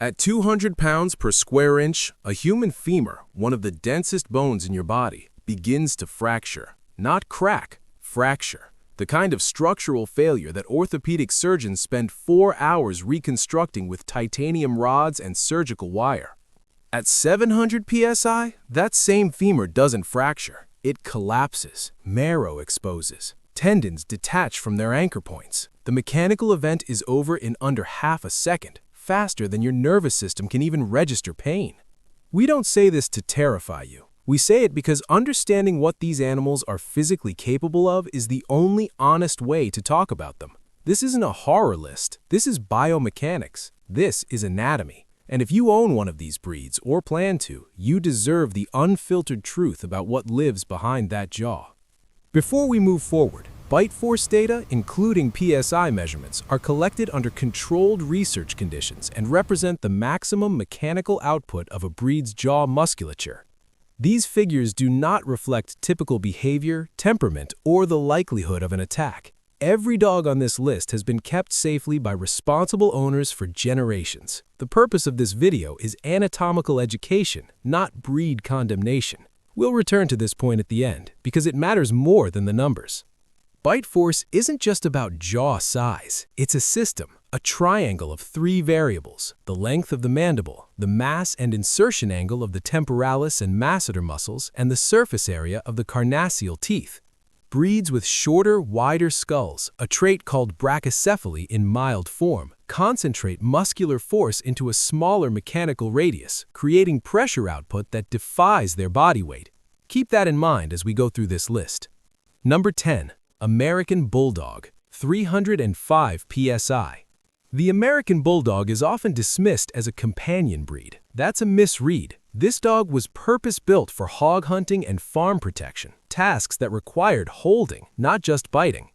At 200 pounds per square inch, a human femur, one of the densest bones in your body, begins to fracture. Not crack, fracture. The kind of structural failure that orthopedic surgeons spend 4 hours reconstructing with titanium rods and surgical wire. At 700 PSI, that same femur doesn't fracture. It collapses, marrow exposes, tendons detach from their anchor points. The mechanical event is over in under half a second, faster than your nervous system can even register pain. We don't say this to terrify you. We say it because understanding what these animals are physically capable of is the only honest way to talk about them. This isn't a horror list. This is biomechanics. This is anatomy. And if you own one of these breeds or plan to, you deserve the unfiltered truth about what lives behind that jaw. Before we move forward, bite force data, including PSI measurements, are collected under controlled research conditions and represent the maximum mechanical output of a breed's jaw musculature. These figures do not reflect typical behavior, temperament, or the likelihood of an attack. Every dog on this list has been kept safely by responsible owners for generations. The purpose of this video is anatomical education, not breed condemnation. We'll return to this point at the end, because it matters more than the numbers. Bite force isn't just about jaw size. It's a system, a triangle of 3 variables: the length of the mandible, the mass and insertion angle of the temporalis and masseter muscles, and the surface area of the carnassial teeth. Breeds with shorter, wider skulls, a trait called brachycephaly in mild form, concentrate muscular force into a smaller mechanical radius, creating pressure output that defies their body weight. Keep that in mind as we go through this list. Number 10. American Bulldog, 305 PSI. The American Bulldog is often dismissed as a companion breed. That's a misread. This dog was purpose-built for hog hunting and farm protection, tasks that required holding, not just biting.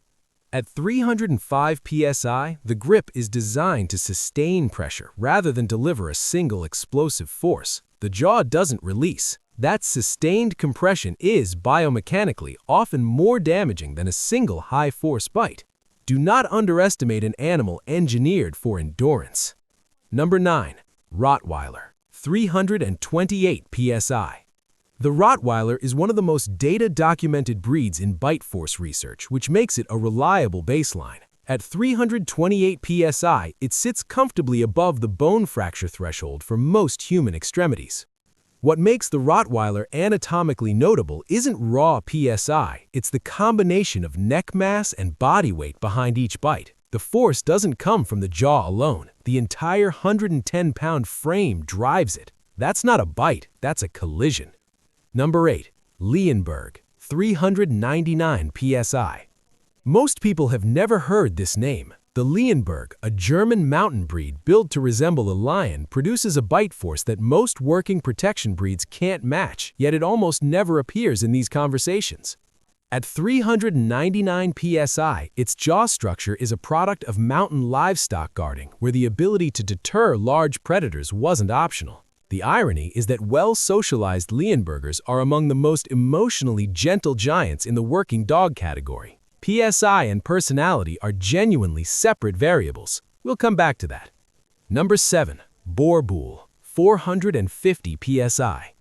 At 305 PSI, the grip is designed to sustain pressure rather than deliver a single explosive force. The jaw doesn't release. That sustained compression is biomechanically often more damaging than a single high-force bite. Do not underestimate an animal engineered for endurance. Number 9. Rottweiler, 328 PSI. The Rottweiler is one of the most data-documented breeds in bite force research, which makes it a reliable baseline. At 328 PSI, it sits comfortably above the bone fracture threshold for most human extremities. What makes the Rottweiler anatomically notable isn't raw PSI, it's the combination of neck mass and body weight behind each bite. The force doesn't come from the jaw alone. The entire 110-pound frame drives it. That's not a bite, that's a collision. Number 8. Leenberg, 399 PSI. Most people have never heard this name. The Leonberger, a German mountain breed built to resemble a lion, produces a bite force that most working protection breeds can't match, yet it almost never appears in these conversations. At 399 PSI, its jaw structure is a product of mountain livestock guarding, where the ability to deter large predators wasn't optional. The irony is that well-socialized Leonbergers are among the most emotionally gentle giants in the working dog category. PSI and personality are genuinely separate variables. We'll come back to that. Number 7. Borbull, 450 PSI.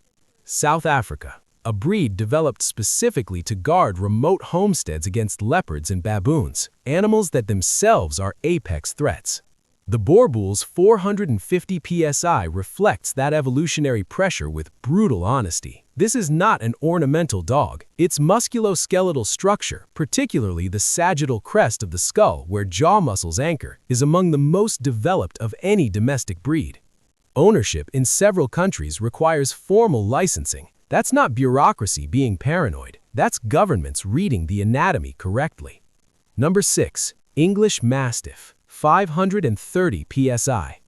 South Africa, a breed developed specifically to guard remote homesteads against leopards and baboons, animals that themselves are apex threats. The Borbull's 450 PSI reflects that evolutionary pressure with brutal honesty. This is not an ornamental dog. Its musculoskeletal structure, particularly the sagittal crest of the skull where jaw muscles anchor, is among the most developed of any domestic breed. Ownership in several countries requires formal licensing. That's not bureaucracy being paranoid. That's governments reading the anatomy correctly. Number 6. English Mastiff, 530 PSI.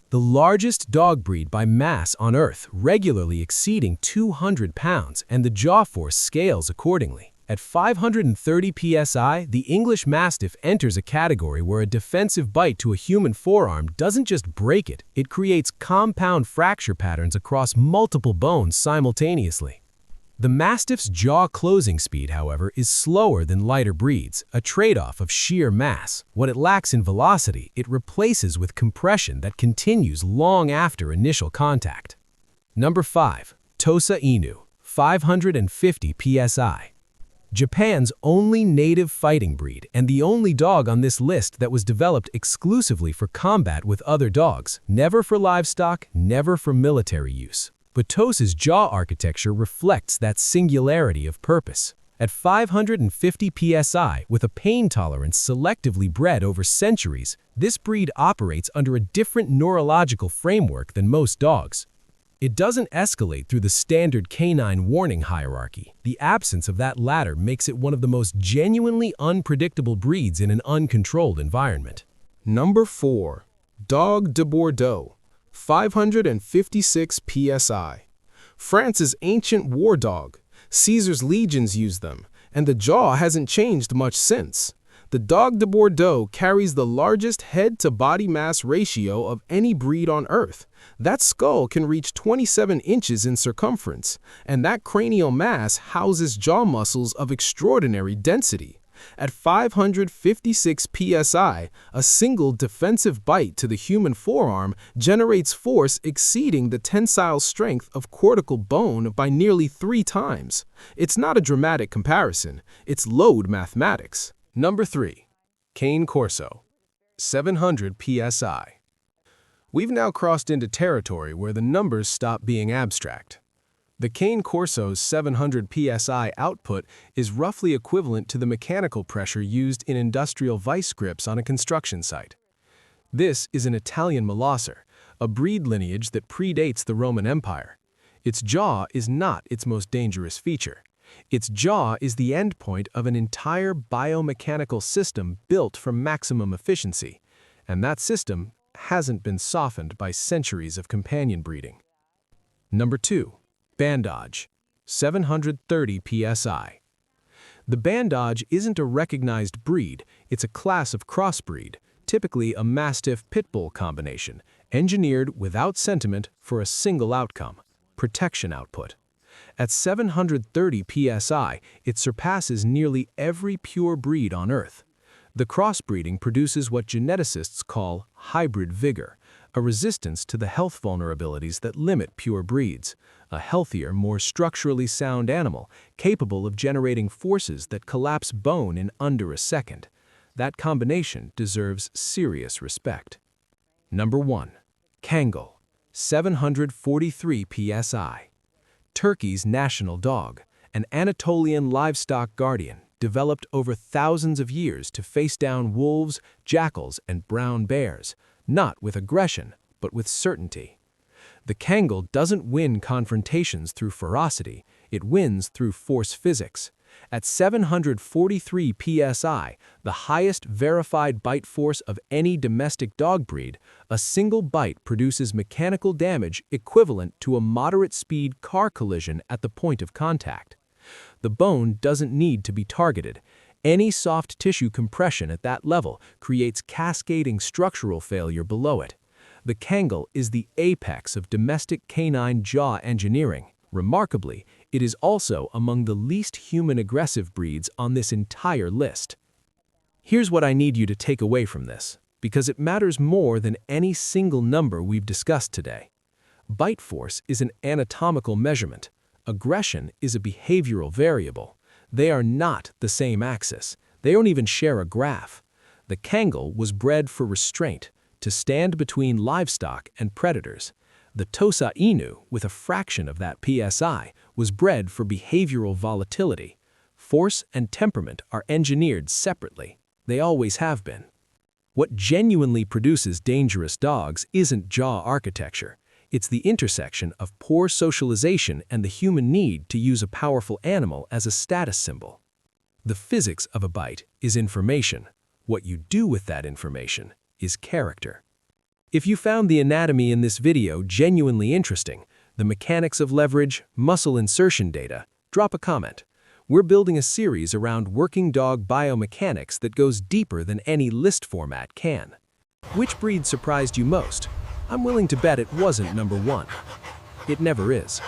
The largest dog breed by mass on Earth, regularly exceeding 200 pounds, and the jaw force scales accordingly. At 530 PSI, the English Mastiff enters a category where a defensive bite to a human forearm doesn't just break it, it creates compound fracture patterns across multiple bones simultaneously. The Mastiff's jaw closing speed, however, is slower than lighter breeds, a trade-off of sheer mass. What it lacks in velocity, it replaces with compression that continues long after initial contact. Number 5. Tosa Inu, 550 PSI. Japan's only native fighting breed and the only dog on this list that was developed exclusively for combat with other dogs, never for livestock, never for military use. But Tosa's jaw architecture reflects that singularity of purpose. At 550 psi, with a pain tolerance selectively bred over centuries, this breed operates under a different neurological framework than most dogs. It doesn't escalate through the standard canine warning hierarchy. The absence of that latter makes it one of the most genuinely unpredictable breeds in an uncontrolled environment. Number 4. Dog de Bordeaux, 556 psi. France's ancient war dog. Caesar's legions used them, and the jaw hasn't changed much since. The Dog de Bordeaux carries the largest head-to-body mass ratio of any breed on Earth. That skull can reach 27 inches in circumference, and that cranial mass houses jaw muscles of extraordinary density. At 556 psi, a single defensive bite to the human forearm generates force exceeding the tensile strength of cortical bone by nearly 3 times. It's not a dramatic comparison, it's load mathematics. Number 3. Cane Corso, 700 psi. We've now crossed into territory where the numbers stop being abstract. The Cane Corso's 700 psi output is roughly equivalent to the mechanical pressure used in industrial vice grips on a construction site. This is an Italian molosser, a breed lineage that predates the Roman Empire. Its jaw is not its most dangerous feature. Its jaw is the endpoint of an entire biomechanical system built for maximum efficiency, and that system hasn't been softened by centuries of companion breeding. Number 2. Bandage, 730 psi. The Bandage isn't a recognized breed, it's a class of crossbreed, typically a Mastiff-Pitbull combination, engineered without sentiment for a single outcome: protection output. At 730 psi, it surpasses nearly every pure breed on Earth. The crossbreeding produces what geneticists call hybrid vigor, a resistance to the health vulnerabilities that limit pure breeds, a healthier, more structurally sound animal capable of generating forces that collapse bone in under a second. That combination deserves serious respect. Number 1. Kangal, 743 psi. Turkey's national dog, an Anatolian livestock guardian, developed over thousands of years to face down wolves, jackals, and brown bears, not with aggression, but with certainty. The Kangal doesn't win confrontations through ferocity, it wins through force physics. At 743 psi, the highest verified bite force of any domestic dog breed, a single bite produces mechanical damage equivalent to a moderate-speed car collision at the point of contact. The bone doesn't need to be targeted. Any soft tissue compression at that level creates cascading structural failure below it. The Kangal is the apex of domestic canine jaw engineering. Remarkably, it is also among the least human-aggressive breeds on this entire list. Here's what I need you to take away from this, because it matters more than any single number we've discussed today. Bite force is an anatomical measurement. Aggression is a behavioral variable. They are not the same axis. They don't even share a graph. The Kangal was bred for restraint, to stand between livestock and predators. The Tosa Inu, with a fraction of that PSI, was bred for behavioral volatility. Force and temperament are engineered separately. They always have been. What genuinely produces dangerous dogs isn't jaw architecture. It's the intersection of poor socialization and the human need to use a powerful animal as a status symbol. The physics of a bite is information. What you do with that information is character. If you found the anatomy in this video genuinely interesting, the mechanics of leverage, muscle insertion data, drop a comment. We're building a series around working dog biomechanics that goes deeper than any list format can. Which breed surprised you most? I'm willing to bet it wasn't number 1. It never is.